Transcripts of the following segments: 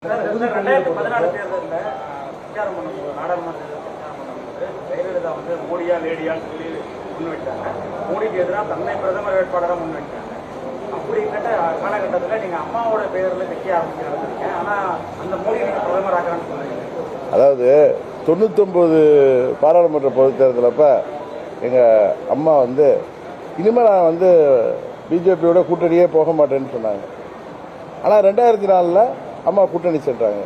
2014 தேர்தலில் பிரச்சாரம் பண்ணும்போது நாடாளுமன்ற பிரச்சாரம் பண்ணும்போது ஜெயலலிதா மோடியா லேடியான்னு சொல்லி முன்வைத்தாங்க. மோடிக்கு எதிராக தன்னை பிரதமர் வேட்பாளராக முன்வைத்தாங்க. அப்படிப்பட்ட காலகட்டத்தில் நீங்கள் அம்மாவோட பெயரில் கட்சி ஆரம்பிச்சிருக்கீங்க. ஆனால் அந்த மோடியை நீங்கள் பிரதமர் ஆக்கலான்னு சொன்னீங்க. அதாவது 99 பாராளுமன்ற பொதுத் தேர்தலப்ப எங்கள் அம்மா இனிமேல் நான் பிஜேபியோட கூட்டணியே போக மாட்டேன்னு சொன்னாங்க. ஆனால் 2004 அம்மா கூட்டணி சென்றாங்க.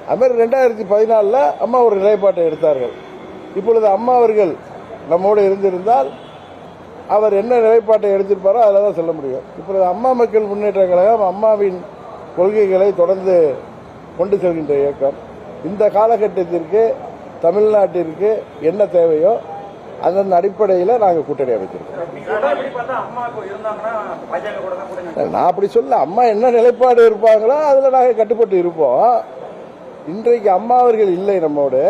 அதுமாதிரி 2014 அம்மா ஒரு நிலைப்பாட்டை எடுத்தார்கள். இப்பொழுது அம்மா அவர்கள் நம்மோடு இருந்திருந்தால் அவர் என்ன நிலைப்பாட்டை எடுத்திருப்பாரோ அதில் தான் சொல்ல முடியும். இப்பொழுது அம்மா மக்கள் முன்னேற்ற கழகம் அம்மாவின் கொள்கைகளை தொடர்ந்து கொண்டு செல்கின்ற இயக்கம். இந்த காலகட்டத்திற்கு தமிழ்நாட்டிற்கு என்ன தேவையோ அதன் அடிப்படையில் நாங்கள் கூட்டணி அமைச்சிருக்கோம். நான் அப்படி சொல்ல, அம்மா என்ன நிலைப்பாடு இருப்பாங்களோ அதில் நாங்கள் கட்டுப்பட்டு இருப்போம். இன்றைக்கு அம்மா அவர்கள் இல்லை நம்மோடு.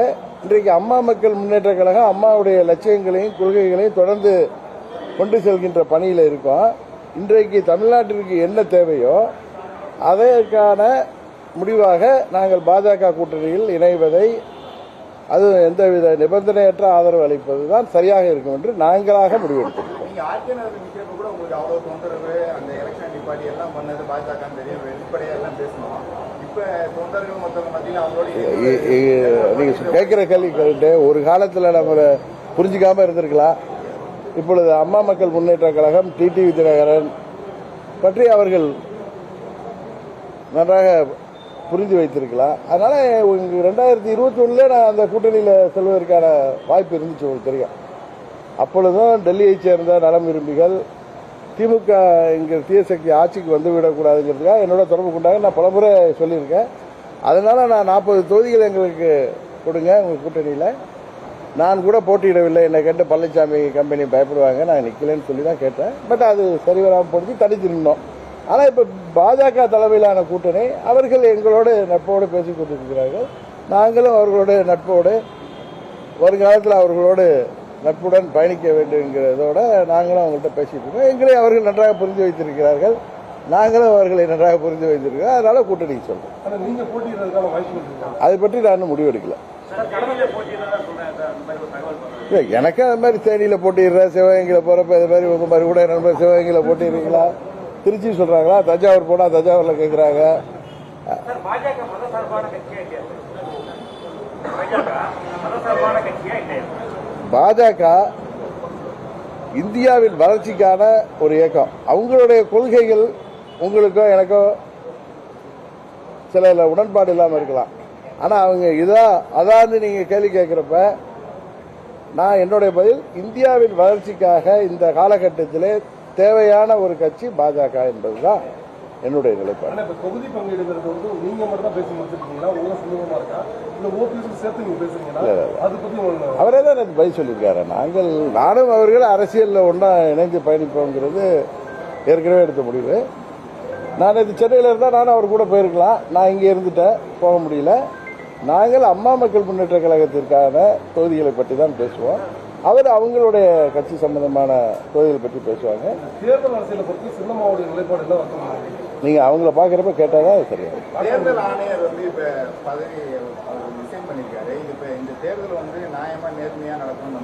இன்றைக்கு அம்மா மக்கள் முன்னேற்ற கழகம் அம்மாவுடைய லட்சியங்களையும் கொள்கைகளையும் தொடர்ந்து கொண்டு செல்கின்ற பணியில் இருக்கோம். இன்றைக்கு தமிழ்நாட்டிற்கு என்ன தேவையோ அதற்கான முடிவாக நாங்கள் பாஜக கூட்டணியில் இணைவதை, அது எந்தவித நிபந்தனையற்ற ஆதரவு அளிப்பதுதான் சரியாக இருக்கும் என்று நாங்களாக முடிவெடுத்திருக்கோம். நீங்க கேட்கிற கேள்வி கேட்டு ஒரு காலத்தில் நம்ம புரிஞ்சுக்காம இருந்திருக்கலாம். இப்பொழுது அம்மா மக்கள் முன்னேற்ற கழகம் டிடிவி தினகரன் பற்றி அவர்கள் நன்றாக புரிந்து வைத்திருக்கலாம். அதனால 2021 நான் அந்த கூட்டணியில் செல்வதற்கான வாய்ப்பு இருந்துச்சு. உங்களுக்கு தெரியும். அப்பொழுதும் டெல்லியை சேர்ந்த நலம் விரும்பிகள் திமுக இங்கே தீயசக்தி ஆட்சிக்கு வந்துவிடக்கூடாதுங்கிறதுக்காக என்னோட தொடர்பு கொண்டாங்க. நான் பலமுறை சொல்லியிருக்கேன். அதனால நான் 40 தொகுதிகள் எங்களுக்கு கொடுங்க உங்கள் கூட்டணியில். நான் கூட போட்டியிடவில்லை. என்னை கேட்டு பழனிசாமி கம்பெனி பயப்படுவாங்க, நான் நிற்கலன்னு சொல்லி தான் கேட்டேன். பட் அது சரிவராமல் போட்டு தடுத்து நின்றோம். ஆனால் இப்போ பாஜக தலைமையிலான கூட்டணி அவர்கள் எங்களோடு நட்போடு பேசிக் கொண்டிருக்கிறார்கள். நாங்களும் அவர்களோடு நட்போடு வருங்காலத்தில் அவர்களோடு நட்புடன் பயணிக்க வேண்டும்ங்கிறதோட நாங்களும் அவங்கள்ட்ட பேசிட்டு இருக்கோம். எங்களை அவர்கள் நன்றாக புரிந்து வைத்திருக்கிறார்கள், நாங்களும் அவர்களை நன்றாக புரிந்து வைத்திருக்கிறோம். அதனால கூட்டணி சொல்றோம். அதை பற்றி நான் முடிவெடுக்கல. எனக்கு அது மாதிரி தேனியில போட்டிடுறேன், சிவகங்கையில போறப்ப இது மாதிரி உங்க மாதிரி கூட நண்பர் சிவகங்கையில போட்டிடுறீங்களா, திருச்சி சொல்றாங்களா, தஞ்சாவூர் போனா தஞ்சாவூர்ல கேட்கிறாங்க. பாஜக இந்தியாவின் வளர்ச்சிக்கான ஒரு இயக்கம். அவங்களுடைய கொள்கைகள் உங்களுக்கோ எனக்கோ சில உடன்பாடு இல்லாமல் இருக்கலாம். ஆனா அவங்க அதாவது நீங்க கேள்வி கேட்கிறப்ப நான் என்னுடைய பதில், இந்தியாவின் வளர்ச்சிக்காக இந்த காலகட்டத்திலே தேவையான ஒரு கட்சி பாஜக என்பதுதான் என்னுடைய நிலைப்பாடு. தொகுதி பங்கீடுங்கிறது நீங்க மட்டும் தான் பேசி முடிச்சிருக்கீங்களா? அவரே தான் எனக்கு பதில் சொல்லியிருக்காரு. நானும் அவர்கள் அரசியலில் ஒன்றா இணைந்து பயணிப்போங்கிறது ஏற்கனவே எடுத்த முடிவு. நான் இது சென்னையில் இருந்தால் நானும் அவர் கூட போயிருக்கலாம். நான் இங்கே இருந்துட்டேன், போக முடியல. நாங்கள் அம்மா மக்கள் முன்னேற்ற கழகத்திற்கான தொகுதிகளை பற்றி தான் பேசுவோம். அவர் அவங்களுடைய கட்சி சம்பந்தமான தொகுதிகளை பற்றி பேசுவாங்க. தேர்தல் அரசியலை பற்றி சின்னம்மாவுடைய நிலைப்பாடு என்ன? நீங்க அவங்கள பாக்குறப்ப கேட்டாதான் சரியா. தேர்தல் ஆணையர் இப்ப பதவி ரிசைன் பண்ணிருக்காரு. இப்ப இந்த தேர்தல் நியாயமா நேர்மையா நடக்கும்.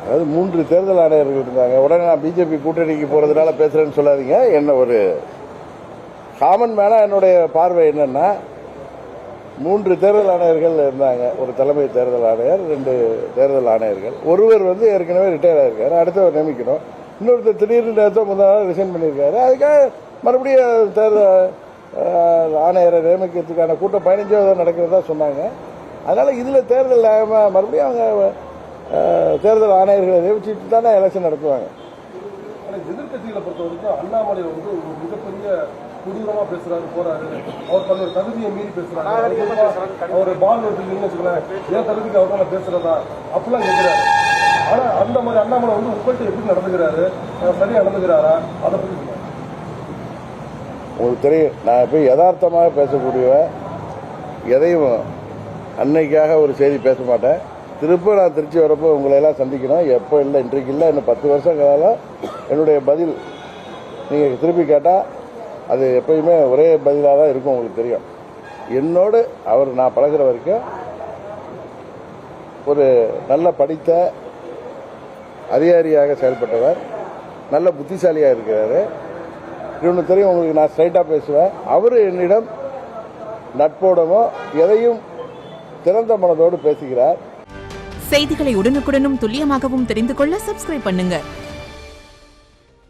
அதாவது 3 தேர்தல் ஆணையர்கள் இருந்தாங்க. உடனே நான் பிஜேபி கூட்டணிக்கு போறதுனால பேசுறேன்னு சொல்லாதீங்க. என்ன ஒரு காமன் மேனா என்னுடைய பார்வை என்னன்னா, 3 தேர்தல் ஆணையர்கள் இருந்தாங்க. ஒரு தலைமை தேர்தல் ஆணையர், 2 தேர்தல் ஆணையர்கள். ஒருவர் ஏற்கனவே ரிட்டையர் ஆயிருக்காரு, அடுத்தவர் நியமிக்கணும். இன்னொருத்தர் திடீர்னு முதல் நாள் ரிசைன் பண்ணியிருக்காரு. அதுக்காக மறுபடியும் தேர்தல் ஆணையரை நியமிக்கிறதுக்கான கூட்டம் 15 நடக்கிறதா சொன்னாங்க. அதனால இதுல தேர்தல் மறுபடியும் அவங்க தேர்தல் ஆணையர்களை நியமிச்சுட்டு தானே எலெக்ஷன் நடத்துவாங்க. எதிர்கட்சிகளை பொறுத்த வரைக்கும் அண்ணாமலை ஒரு மிகப்பெரிய கொடூரமா பேசுறாரு, போறாரு. அவர் தன்னோட தகுதியை மீறி பேசுறாரு. அவர் பால் வச்சுக்கீங்கன்னு வச்சுக்கலாம், ஏன் தகுதிக்கு அவர் பேசுறதா அப்படிலாம் கேட்கிறாரு. ஆனா அந்த மாதிரி அண்ணாமலை உங்கள்கிட்ட எப்படி நடந்துக்கிறாரு, சரியா நடந்துக்கிறாரா, அதை பத்தி உங்களுக்கு தெரியும். நான் போய் யதார்த்தமாக பேசக்கூடியவன், எதையும் அன்னைக்காக ஒரு செய்தி பேச மாட்டேன். திரும்ப நான் திருச்சி வரப்போ உங்களை எல்லாம் சந்திக்கணும். எப்போ இல்லை, இன்றைக்கு இல்லை, இன்னும் 10 வருஷம் காலம் என்னுடைய பதில் நீங்கள் திருப்பி கேட்டால் அது எப்பயுமே ஒரே பதிலாக தான் இருக்கும். உங்களுக்கு தெரியும். என்னோடு அவர் நான் பழகுற வரைக்கும் ஒரு நல்ல படித்த அதிகாரியாக செயல்பட்டவர், நல்ல புத்திசாலியாக இருக்கிறாரு. இன்னொன்று தெரியும் உங்களுக்கு, நான் ஸ்ட்ரைட்டாக பேசுவேன். அவர் என்னிடம் நட்போடமோ எதையும் திறந்த மனதோடு பேசுகிறார். செய்திகளை உடனுக்குடனும் துல்லியமாகவும் தெரிந்து கொள்ள சப்ஸ்கிரைப் பண்ணுங்க.